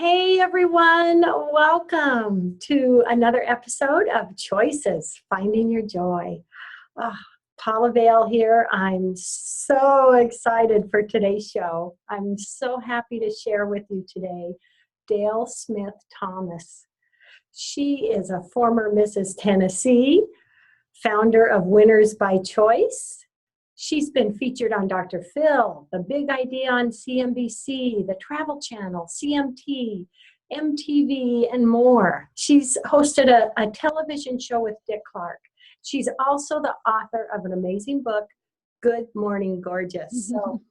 Hey everyone, welcome to another episode of Choices, Finding Your Joy. Ah, Paula Vale here. I'm so excited for today's show. I'm so happy to share with you today Dale Smith Thomas. She is a former Mrs. Tennessee, founder of Winners by Choice. She's been featured on Dr. Phil, The Big Idea on CNBC, the Travel Channel, CMT, MTV, and more. She's hosted a television show with Dick Clark. She's also the author of an amazing book, Good Morning Gorgeous. So,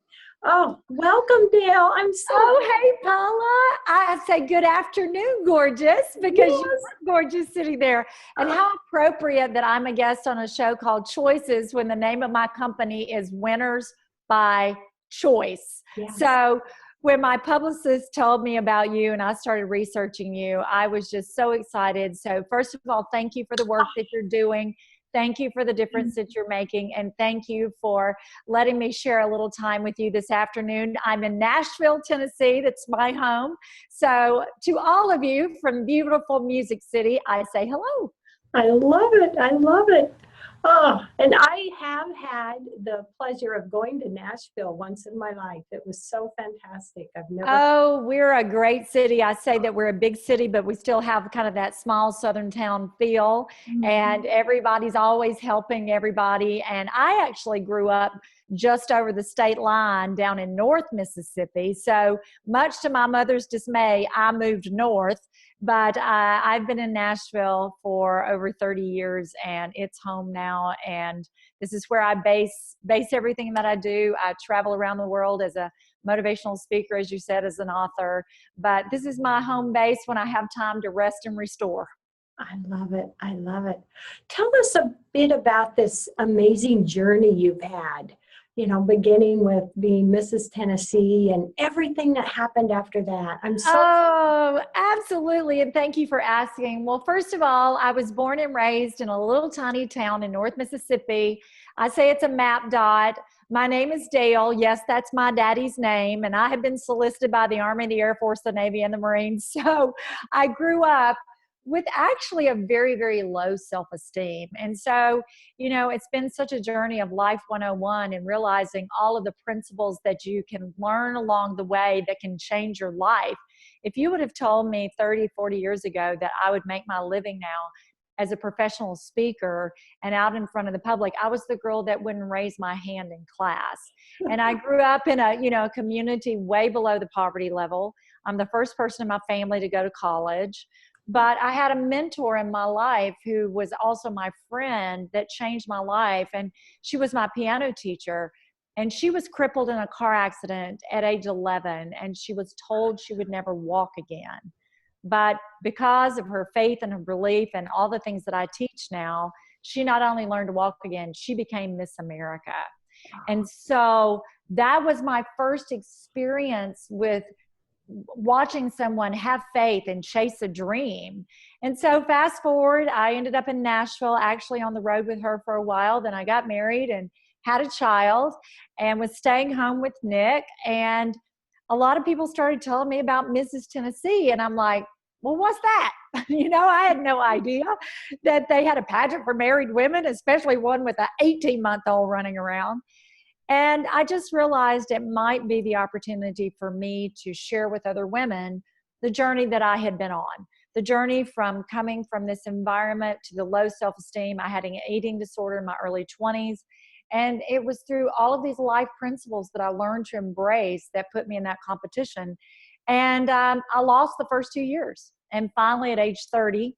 welcome, Dale. I'm so Hey, Paula. I say good afternoon, gorgeous, because you look gorgeous sitting there. And how appropriate that I'm a guest on a show called Choices when the name of my company is Winners by Choice. Yes. So when my publicist told me about you and I started researching you, I was just so excited. So first of all, thank you for the work that you're doing. Thank you for the difference that you're making. And thank you for letting me share a little time with you this afternoon. I'm in Nashville, Tennessee. That's my home. So to all of you from beautiful Music City, I say hello. I love it. I love it. Oh, and I have had the pleasure of going to Nashville once in my life. It was so fantastic. We're a great city. I say that we're a big city, but we still have kind of that small southern town feel. Mm-hmm. And everybody's always helping everybody. And I actually grew up just over the state line down in North Mississippi. So much to my mother's dismay, I moved north. But I've been in Nashville for over 30 years, and it's home now. And this is where I base everything that I do. I travel around the world as a motivational speaker, as you said, as an author. But this is my home base when I have time to rest and restore. I love it. I love it. Tell us a bit about this amazing journey you've had. You know, beginning with being Mrs. Tennessee and everything that happened after that. Oh, absolutely. And thank you for asking. Well, first of all, I was born and raised in a little tiny town in North Mississippi. I say it's a map dot. My name is Dale. Yes, that's my daddy's name. And I have been solicited by the Army, the Air Force, the Navy, and the Marines. So I grew up with actually a very, very low self-esteem. And so, you know, it's been such a journey of Life 101 and realizing all of the principles that you can learn along the way that can change your life. If you would have told me 30, 40 years ago that I would make my living now as a professional speaker and out in front of the public, I was the girl that wouldn't raise my hand in class. And I grew up in a community way below the poverty level. I'm the first person in my family to go to college. But I had a mentor in my life who was also my friend that changed my life. And she was my piano teacher. And she was crippled in a car accident at age 11. And she was told she would never walk again. But because of her faith and her belief and all the things that I teach now, she not only learned to walk again, she became Miss America. And so that was my first experience with watching someone have faith and chase a dream. And so fast forward, I ended up in Nashville, actually on the road with her for a while. Then I got married and had a child and was staying home with Nick. And a lot of people started telling me about Mrs. Tennessee. And I'm like, well, what's that? You know, I had no idea that they had a pageant for married women, especially one with an 18-month-old running around. And I just realized it might be the opportunity for me to share with other women the journey that I had been on, the journey from coming from this environment to the low self-esteem. I had an eating disorder in my early 20s. And it was through all of these life principles that I learned to embrace that put me in that competition. And I lost the first 2 years. And finally, at age 30,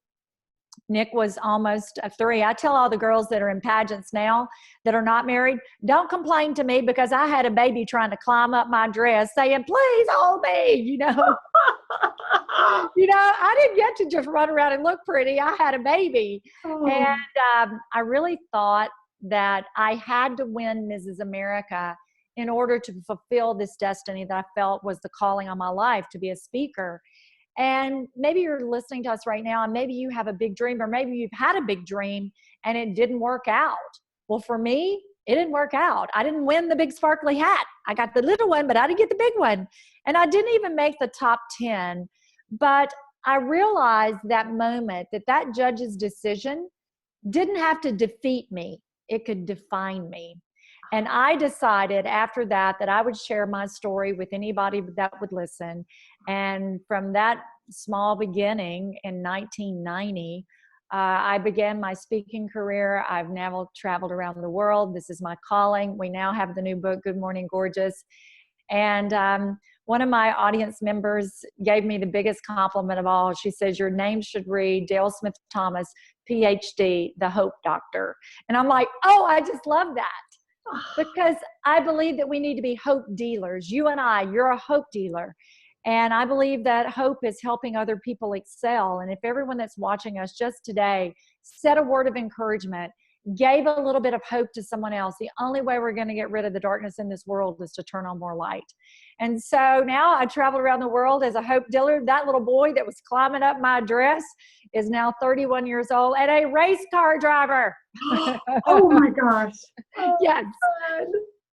Nick was almost 3. I tell all the girls that are in pageants now that are not married, don't complain to me because I had a baby trying to climb up my dress saying, please hold me, you know. You know, I didn't get to just run around and look pretty. I had a baby. Oh. And I really thought that I had to win Mrs. America in order to fulfill this destiny that I felt was the calling on my life to be a speaker. And maybe you're listening to us right now and maybe you have a big dream, or maybe you've had a big dream and it didn't work out. Well, for me, it didn't work out. I didn't win the big sparkly hat. I got the little one, but I didn't get the big one. And I didn't even make the top 10. But I realized that moment that that judge's decision didn't have to defeat me, it could define me. And I decided after that that I would share my story with anybody that would listen. And from that small beginning in 1990, I began my speaking career. I've now traveled around the world. This is my calling. We now have the new book, Good Morning Gorgeous. And one of my audience members gave me the biggest compliment of all. She says, your name should read Dale Smith Thomas, PhD, the Hope Doctor. And I'm like, oh, I just love that. Because I believe that we need to be hope dealers. You and I, you're a hope dealer. And I believe that hope is helping other people excel. And if everyone that's watching us just today said a word of encouragement, gave a little bit of hope to someone else, the only way we're going to get rid of the darkness in this world is to turn on more light. And so now I travel around the world as a hope dealer. That little boy that was climbing up my dress is now 31 years old and a race car driver. Oh my gosh. Oh, yes.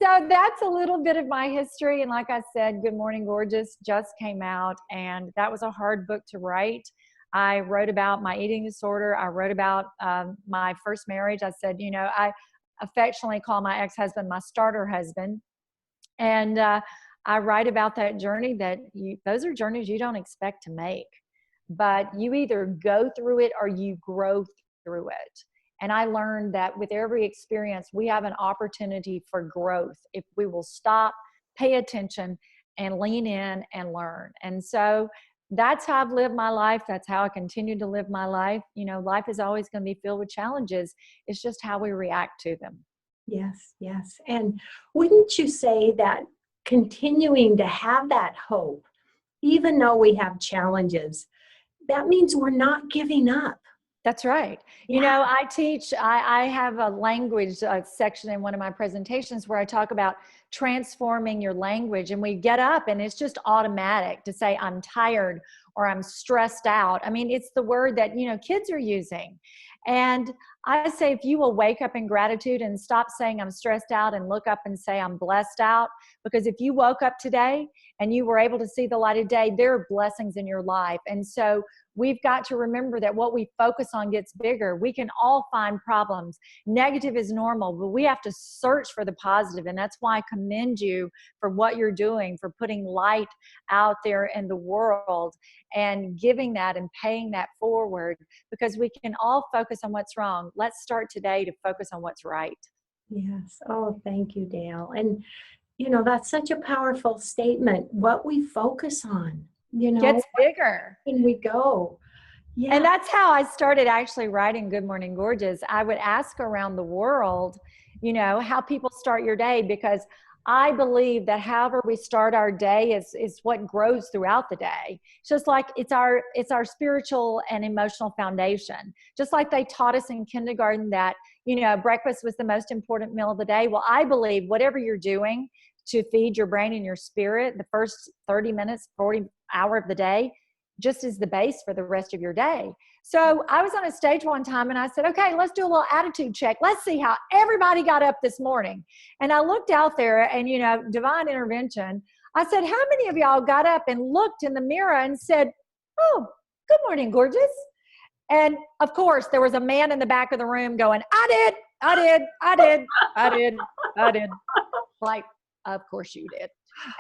So that's a little bit of my history. And like I said, Good Morning Gorgeous just came out, and that was a hard book to write. I wrote about my eating disorder. I wrote about my first marriage. I said, you know, I affectionately call my ex-husband my starter husband. And I write about that journey that those are journeys you don't expect to make, but you either go through it or you grow through it. And I learned that with every experience, we have an opportunity for growth if we will stop, pay attention, and lean in and learn. And so that's how I've lived my life. That's how I continue to live my life. You know, life is always going to be filled with challenges. It's just how we react to them. Yes, yes. And wouldn't you say that continuing to have that hope, even though we have challenges, that means we're not giving up? That's right. You know, I teach, I have a language section in one of my presentations where I talk about transforming your language, and we get up and it's just automatic to say, I'm tired or I'm stressed out. I mean, it's the word that, you know, kids are using. And I say, if you will wake up in gratitude and stop saying I'm stressed out and look up and say I'm blessed out, because if you woke up today and you were able to see the light of day, there are blessings in your life. And so we've got to remember that what we focus on gets bigger. We can all find problems. Negative is normal, but we have to search for the positive. And that's why I commend you for what you're doing, for putting light out there in the world and giving that and paying that forward, because we can all focus on what's wrong. Let's start today to focus on what's right. Yes. Oh, thank you, Dale. And, you know, that's such a powerful statement. What we focus on, you know, gets bigger. And we go. Yeah. And that's how I started actually writing Good Morning Gorgeous. I would ask around the world, you know, how people start your day, because I believe that however we start our day is what grows throughout the day. It's just like it's our spiritual and emotional foundation. Just like they taught us in kindergarten that, you know, breakfast was the most important meal of the day. Well, I believe whatever you're doing to feed your brain and your spirit, the first 30 minutes, 40 hour of the day, just is the base for the rest of your day. So I was on a stage one time and I said, okay, let's do a little attitude check. Let's see how everybody got up this morning. And I looked out there and, you know, divine intervention. I said, how many of y'all got up and looked in the mirror and said, oh, good morning, gorgeous? And of course, there was a man in the back of the room going, I did. Like, of course you did.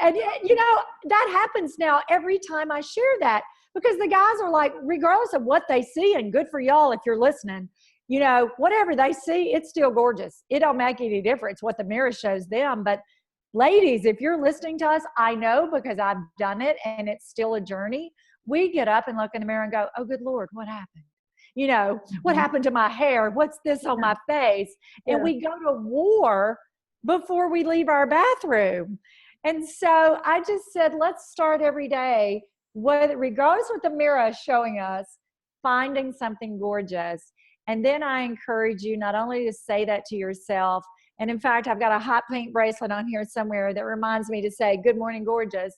And, you know, that happens now every time I share that, because the guys are like, regardless of what they see, and good for y'all if you're listening, you know, whatever they see, it's still gorgeous. It don't make any difference what the mirror shows them. But ladies, if you're listening to us, I know because I've done it and it's still a journey. We get up and look in the mirror and go, oh, good Lord, what happened? You know, what happened to my hair? What's this on my face? And we go to war before we leave our bathroom. And so I just said, let's start every day, regardless what the mirror is showing us, finding something gorgeous. And then I encourage you not only to say that to yourself, and in fact, I've got a hot pink bracelet on here somewhere that reminds me to say, good morning, gorgeous.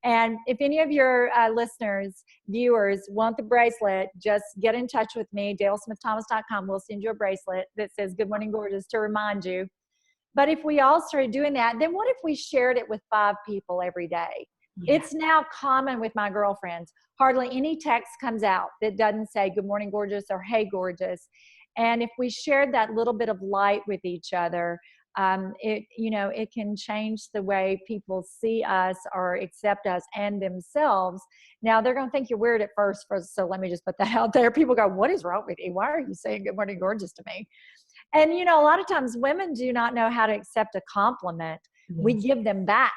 And if any of your listeners, viewers want the bracelet, just get in touch with me, dalesmiththomas.com. We'll send you a bracelet that says good morning, gorgeous, to remind you. But if we all started doing that, then what if we shared it with 5 people every day? Yeah. It's now common with my girlfriends. Hardly any text comes out that doesn't say good morning, gorgeous, or hey, gorgeous. And if we shared that little bit of light with each other, it can change the way people see us or accept us and themselves. Now they're going to think you're weird at first, so let me just put that out there. People go, "What is wrong with you? Why are you saying good morning, gorgeous to me?" And a lot of times women do not know how to accept a compliment. We Yes. give them back.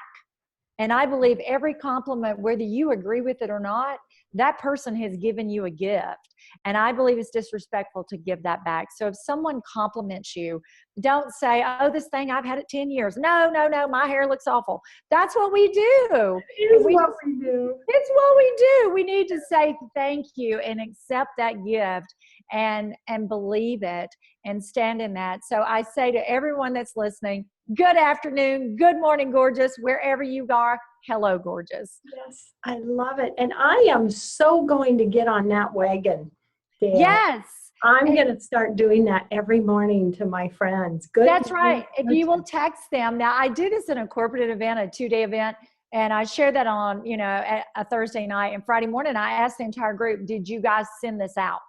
And I believe every compliment, whether you agree with it or not, that person has given you a gift. And I believe it's disrespectful to give that back. So if someone compliments you, don't say, "Oh, this thing, I've had it 10 years. No, no, no, my hair looks awful." That's what we do. It is what we do. It's what we do. We need to say thank you and accept that gift and believe it and stand in that. So I say to everyone that's listening, good afternoon, good morning, gorgeous, wherever you are. Hello, gorgeous. Yes, I love it. And I am so going to get on that wagon, Dale. Yes. I'm going to start doing that every morning to my friends. Good. That's right. And you will text them. Now, I do this in a corporate event, a 2-day event, and I share that on, at a Thursday night. And Friday morning, I asked the entire group, "Did you guys send this out?"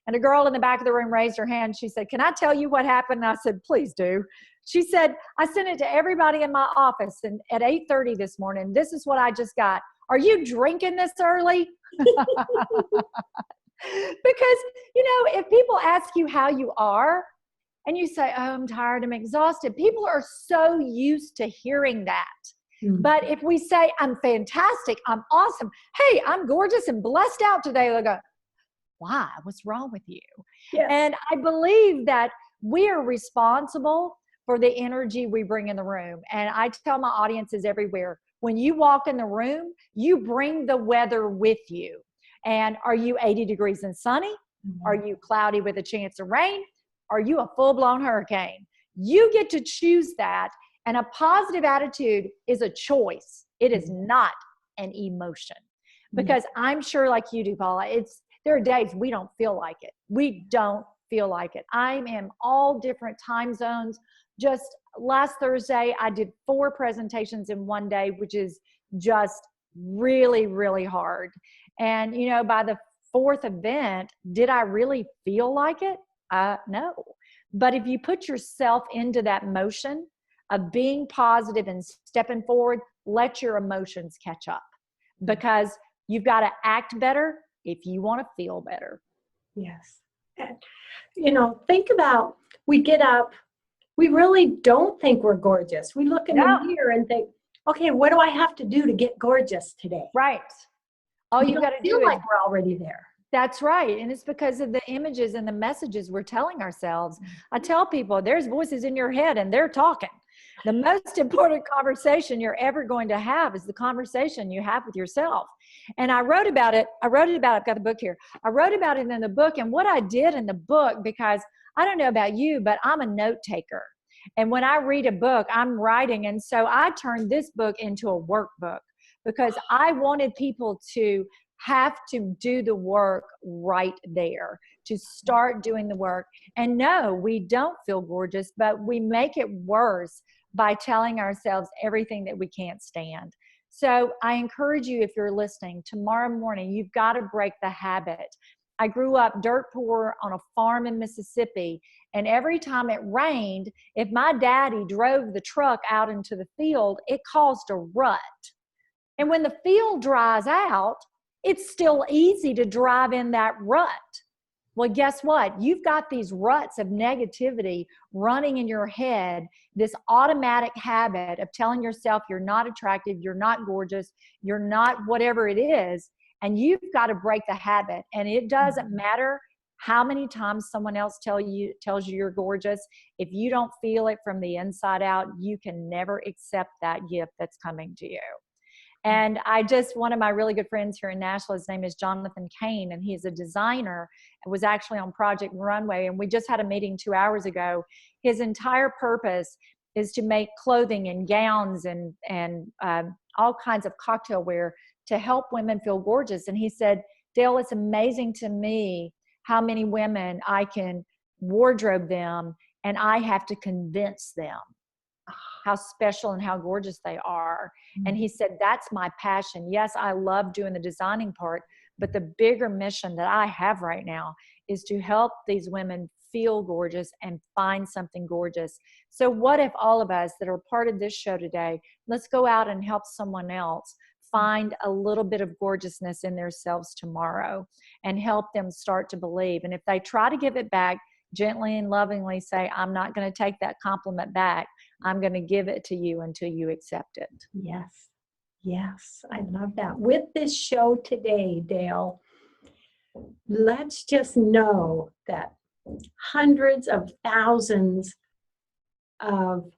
And a girl in the back of the room raised her hand. She said, "Can I tell you what happened?" And I said, "Please do." She said, "I sent it to everybody in my office, and at 8:30 this morning, this is what I just got. Are you drinking this early?" Because, if people ask you how you are and you say, "Oh, I'm tired, I'm exhausted," people are so used to hearing that. Mm-hmm. But if we say, "I'm fantastic, I'm awesome, hey, I'm gorgeous and blessed out today," they'll go, "Why? What's wrong with you?" Yes. And I believe that we are responsible for the energy we bring in the room. And I tell my audiences everywhere, when you walk in the room, you bring the weather with you. And are you 80 degrees and sunny? Mm-hmm. Are you cloudy with a chance of rain? Are you a full-blown hurricane? You get to choose that. And a positive attitude is a choice. It is not an emotion. Because I'm sure, like you do, Paula, there are days we don't feel like it. We don't feel like it. I'm in all different time zones. Just last Thursday, I did 4 presentations in one day, which is just really, really hard. And, by the 4th event, did I really feel like it? No. But if you put yourself into that motion of being positive and stepping forward, let your emotions catch up. Because you've got to act better if you want to feel better. Yes. And, think about, we get up, we really don't think we're gorgeous. We look in the mirror and think, okay, what do I have to do to get gorgeous today? Right. All you got to do is, like we're already there. That's right. And it's because of the images and the messages we're telling ourselves. I tell people, there's voices in your head and they're talking. The most important conversation you're ever going to have is the conversation you have with yourself. And I wrote about it. I've got the book here. I wrote about it in the book. And what I did in the book, because I don't know about you, but I'm a note taker. And when I read a book, I'm writing. And so I turned this book into a workbook because I wanted people to have to do the work right there, to start doing the work. And no, we don't feel gorgeous, but we make it worse by telling ourselves everything that we can't stand. So I encourage you, if you're listening, tomorrow morning, you've got to break the habit. I grew up dirt poor on a farm in Mississippi, and every time it rained, if my daddy drove the truck out into the field, it caused a rut. And when the field dries out, it's still easy to drive in that rut. Well, guess what? You've got these ruts of negativity running in your head, this automatic habit of telling yourself you're not attractive, you're not gorgeous, you're not whatever it is, and you've got to break the habit. And it doesn't matter how many times someone else tells you you're gorgeous. If you don't feel it from the inside out, you can never accept that gift that's coming to you. And one of my really good friends here in Nashville, his name is Jonathan Kane, and he's a designer and was actually on Project Runway. And we just had a meeting 2 hours ago. His entire purpose is to make clothing and gowns and all kinds of cocktail wear to help women feel gorgeous. And he said, "Dale, it's amazing to me how many women I can wardrobe them and I have to convince them how special and how gorgeous they are. And he said, that's my passion. Yes, I love doing the designing part, but the bigger mission that I have right now is to help these women feel gorgeous and find something gorgeous. So what if all of us that are part of this show today, let's go out and help someone else find a little bit of gorgeousness in themselves tomorrow and help them start to believe. And if they try to give it back, gently and lovingly say, I'm not going to take that compliment back. I'm going to give it to you until you accept it. Yes. Yes. I love that. With this show today, Dale, let's just know that hundreds of thousands of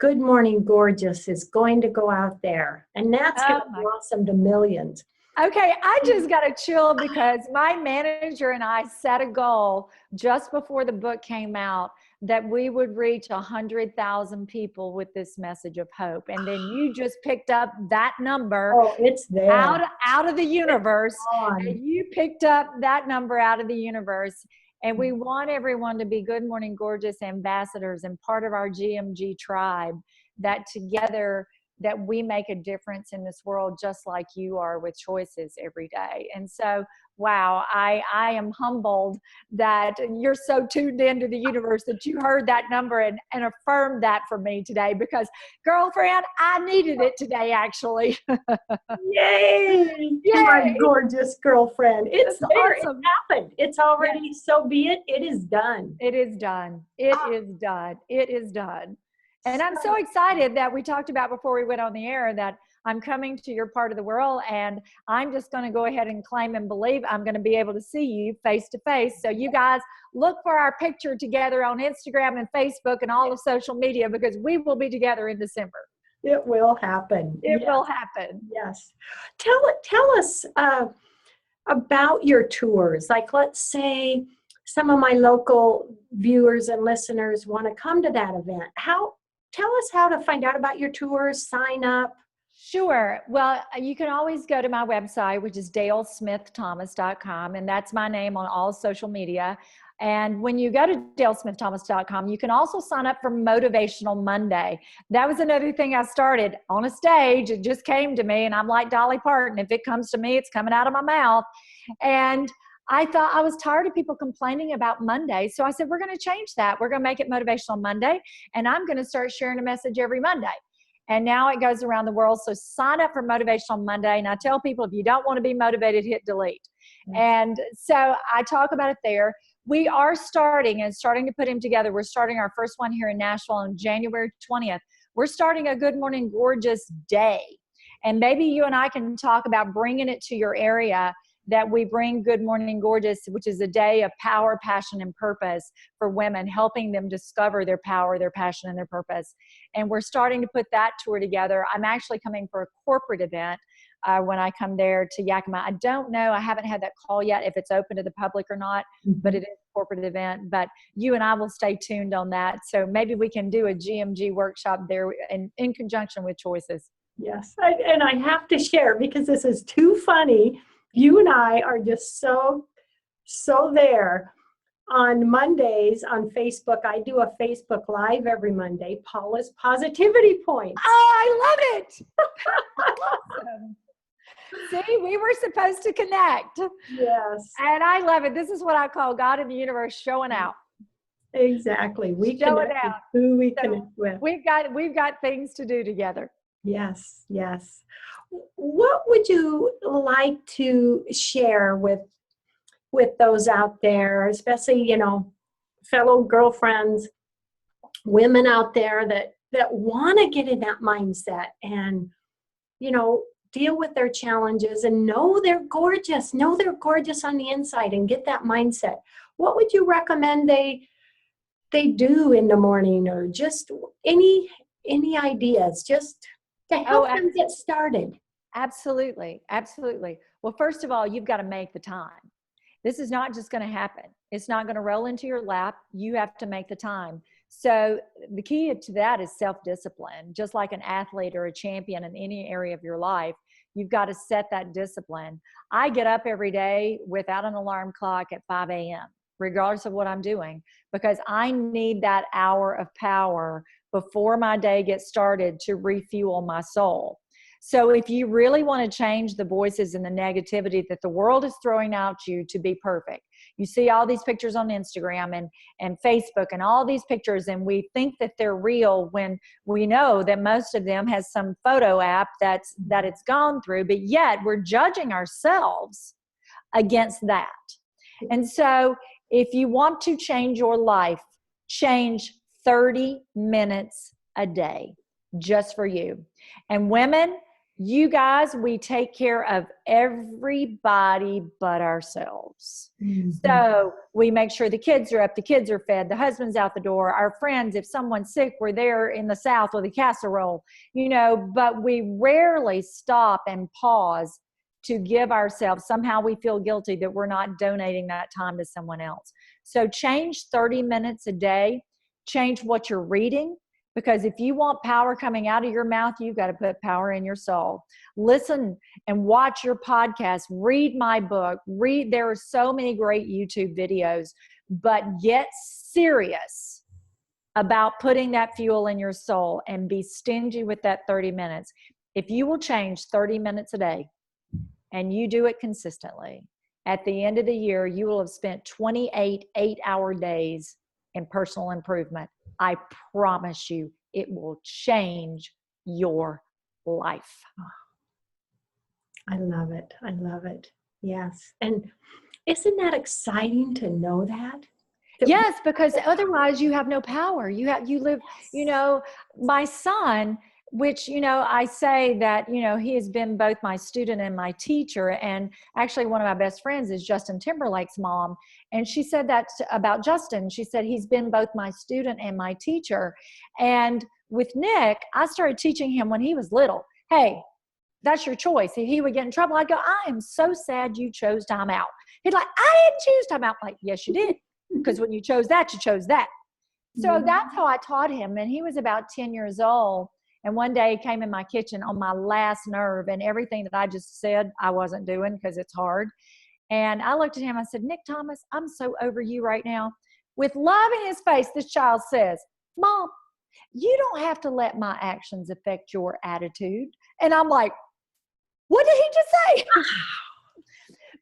Good Morning Gorgeous is going to go out there, and that's going to blossom to millions. Okay, I just got a chill because my manager and I set a goal just before the book came out that we would reach 100,000 people with this message of hope. And then you just picked up that number. Oh, it's there. Out of the universe. And you picked up that number out of the universe. And we want everyone to be Good Morning Gorgeous ambassadors and part of our GMG tribe, that together that we make a difference in this world just like you are with choices every day. And so, wow, I am humbled that you're so tuned into the universe that you heard that number and affirmed that for me today, because girlfriend, I needed it today, actually. Yay! Yay! My gorgeous girlfriend. It's there. Awesome. It happened. It's already, so be it. It is done. It is done. It is done. It is done. And I'm so excited that we talked about before we went on the air that I'm coming to your part of the world, and I'm just going to go ahead and claim and believe I'm going to be able to see you face to face. So you guys look for our picture together on Instagram and Facebook and all of social media, because we will be together in December. It will happen. It will happen. Yes. Tell us about your tours. Like, let's say some of my local viewers and listeners want to come to that event. Tell us how to find out about your tours, sign up. Sure. Well, you can always go to my website, which is dalesmiththomas.com, and that's my name on all social media. And when you go to dalesmiththomas.com, you can also sign up for Motivational Monday. That was another thing I started on a stage. It just came to me, and I'm like Dolly Parton. If it comes to me, it's coming out of my mouth. And I thought I was tired of people complaining about Monday. So I said, we're going to change that. We're going to make it Motivational Monday. And I'm going to start sharing a message every Monday. And now it goes around the world. So sign up for Motivational Monday. And I tell people, if you don't want to be motivated, hit delete. And so I talk about it there. We are starting to put them together. We're starting our first one here in Nashville on January 20th. We're starting a Good Morning Gorgeous Day. And maybe you and I can talk about bringing it to your area, that we bring Good Morning Gorgeous, which is a day of power, passion, and purpose for women, helping them discover their power, their passion, and their purpose. And we're starting to put that tour together. I'm actually coming for a corporate event when I come there to Yakima. I don't know. I haven't had that call yet if it's open to the public or not, but it is a corporate event. But you and I will stay tuned on that. So maybe we can do a GMG workshop there in conjunction with Choices. Yes. And I have to share, because this is too funny. You and I are just so there. On Mondays on Facebook, I do a Facebook Live every Monday, Paula's Positivity Points. Oh, I love it. Awesome. See, we were supposed to connect. Yes. And I love it. This is what I call God in the universe showing out. Exactly. We connect with who we connect with. We've got things to do together. Yes, yes. What would you like to share with those out there, especially, fellow girlfriends, women out there that want to get in that mindset and, deal with their challenges and know they're gorgeous on the inside and get that mindset? What would you recommend they do in the morning, or just any ideas just to help them get started? Absolutely. Absolutely. Well, first of all, you've got to make the time. This is not just going to happen. It's not going to roll into your lap. You have to make the time. So the key to that is self-discipline. Just like an athlete or a champion in any area of your life, you've got to set that discipline. I get up every day without an alarm clock at 5 a.m. regardless of what I'm doing, because I need that hour of power before my day gets started to refuel my soul. So if you really want to change the voices and the negativity that the world is throwing out you to be perfect, you see all these pictures on Instagram and Facebook and all these pictures, and we think that they're real when we know that most of them has some photo app that it's gone through, but yet we're judging ourselves against that. And so if you want to change your life, change 30 minutes a day just for you. And women, you guys, we take care of everybody but ourselves. Mm-hmm. So we make sure the kids are up, the kids are fed, the husband's out the door, our friends, if someone's sick, we're there in the South with a casserole, but we rarely stop and pause to give ourselves. Somehow we feel guilty that we're not donating that time to someone else. So change 30 minutes a day, change what you're reading. Because if you want power coming out of your mouth, you've got to put power in your soul. Listen and watch your podcast. Read my book. There are so many great YouTube videos, but get serious about putting that fuel in your soul and be stingy with that 30 minutes. If you will change 30 minutes a day and you do it consistently, at the end of the year, you will have spent 28 8-hour days in personal improvement. I promise you, it will change your life. I love it. I love it. Yes. And isn't that exciting to know that? Yes, because otherwise you have no power. You live, my son, which, I say that, he has been both my student and my teacher. And actually one of my best friends is Justin Timberlake's mom. And she said that about Justin. She said, he's been both my student and my teacher. And with Nick, I started teaching him when he was little. Hey, that's your choice. If he would get in trouble, I'd go, I am so sad you chose time out. He'd like, I didn't choose time out. I'm like, yes, you did. Because when you chose that, you chose that. So that's how I taught him. And he was about 10 years old. And one day he came in my kitchen on my last nerve, and everything that I just said I wasn't doing because it's hard. And I looked at him, I said, Nick Thomas, I'm so over you right now. With love in his face, this child says, Mom, you don't have to let my actions affect your attitude. And I'm like, what did he just say?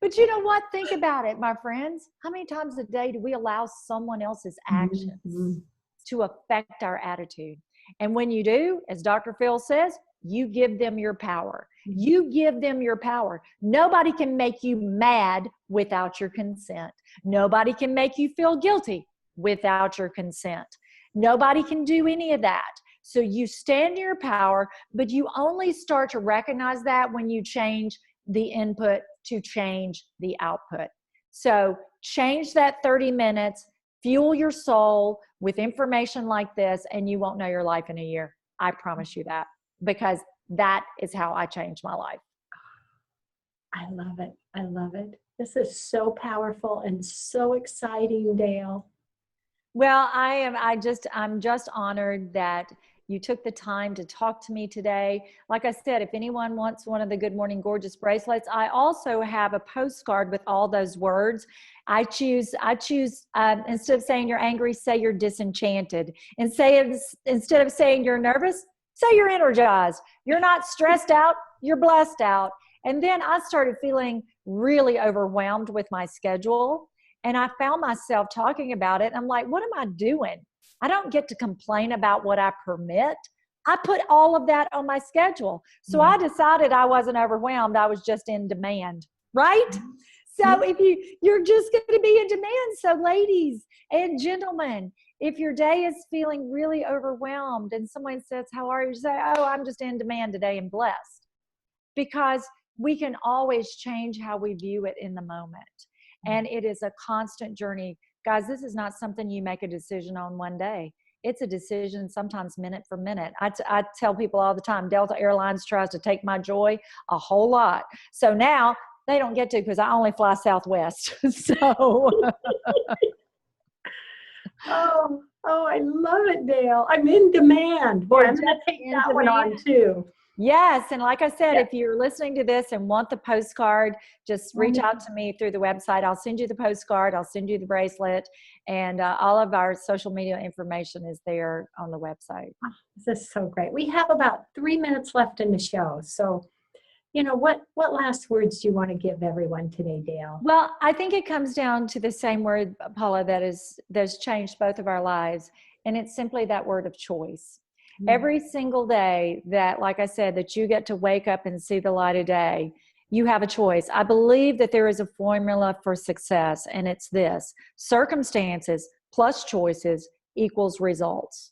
But you know what? Think about it, my friends. How many times a day do we allow someone else's actions to affect our attitude? And when you do, as Dr. Phil says, you give them your power. You give them your power. Nobody can make you mad without your consent. Nobody can make you feel guilty without your consent. Nobody can do any of that. So you stand in your power, but you only start to recognize that when you change the input to change the output. So change that 30 minutes, fuel your soul with information like this, and you won't know your life in a year. I promise you that, because that is how I changed my life. I love it. I love it. This is so powerful and so exciting, Dale. Well, I'm just honored that you took the time to talk to me today. Like I said, if anyone wants one of the Good Morning Gorgeous bracelets, I also have a postcard with all those words. I choose instead of saying you're angry, say you're disenchanted. And instead of saying you're nervous, say you're energized. You're not stressed out, you're blessed out. And then I started feeling really overwhelmed with my schedule. And I found myself talking about it. And I'm like, what am I doing? I don't get to complain about what I permit. I put all of that on my schedule. So I decided I wasn't overwhelmed. I was just in demand, right? So if you're just going to be in demand. So ladies and gentlemen, if your day is feeling really overwhelmed and someone says, how are you? Say, oh, I'm just in demand today and blessed. Because we can always change how we view it in the moment. And it is a constant journey. Guys, this is not something you make a decision on one day. It's a decision sometimes minute for minute. I tell people all the time, Delta Airlines tries to take my joy a whole lot. So now they don't get to because I only fly Southwest. So. Oh, I love it, Dale. I'm in demand. Boy, I'm going to take that one on too. Yes, and like I said, Yeah. if you're listening to this and want the postcard, just reach out to me through the website. I'll send you the postcard, I'll send you the bracelet, and all of our social media information is there on the website. This is so great. We have about 3 minutes left in the show. So, what last words do you want to give everyone today, Dale? Well, I think it comes down to the same word, Paula, that's changed both of our lives, and it's simply that word of choice. Every single day that, like I said, that you get to wake up and see the light of day, you have a choice. I believe that there is a formula for success, and it's this: circumstances plus choices equals results.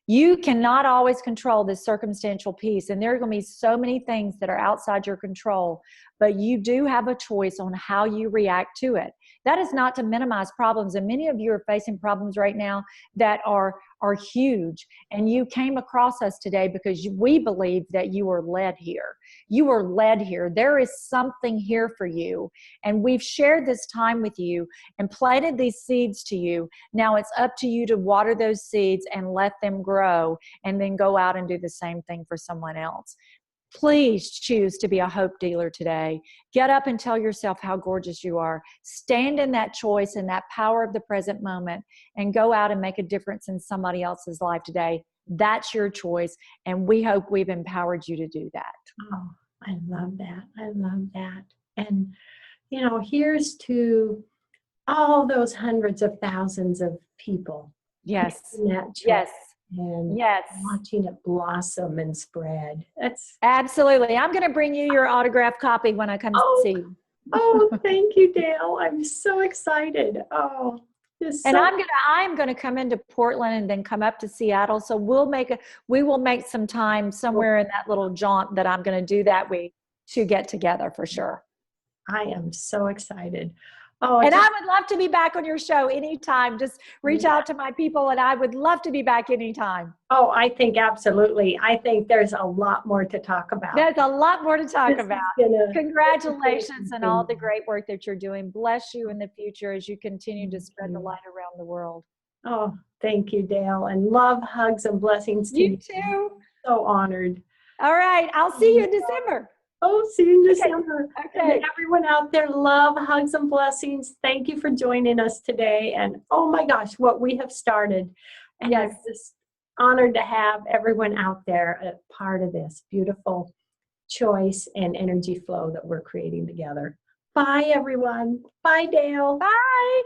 You cannot always control this circumstantial piece, and there are going to be so many things that are outside your control, but you do have a choice on how you react to it. That is not to minimize problems, and many of you are facing problems right now that are huge, and you came across us today because we believe that you were led here. You were led here. There is something here for you, and we've shared this time with you and planted these seeds to you. Now it's up to you to water those seeds and let them grow, and then go out and do the same thing for someone else. Please choose to be a hope dealer today. Get up and tell yourself how gorgeous you are. Stand in that choice and that power of the present moment, and go out and make a difference in somebody else's life today. That's your choice, and we hope we've empowered you to do that. Oh, I love that. I love that. And, here's to all those hundreds of thousands of people Yes. making that choice Yes. and Yes. watching it blossom and spread. That's Absolutely. I'm going to bring you your autographed copy when I come see you. thank you, Dale. I'm so excited. Oh, And I'm gonna come into Portland and then come up to Seattle. So we will make some time somewhere in that little jaunt that I'm gonna do that week to get together for sure. I am so excited. Oh, And I would love to be back on your show anytime. Just reach out to my people, and I would love to be back anytime. Oh, I think absolutely. I think there's a lot more to talk about. There's a lot more to talk about. Congratulations on all the great work that you're doing. Bless you in the future as you continue to spread the light around the world. Oh, thank you, Dale. And love, hugs, and blessings to You too. So honored. All right. I'll see you in December. Oh, see you in December. Okay. And everyone out there, love, hugs, and blessings. Thank you for joining us today. And oh my gosh, what we have started. And Yes. I'm just honored to have everyone out there a part of this beautiful choice and energy flow that we're creating together. Bye, everyone. Bye, Dale. Bye.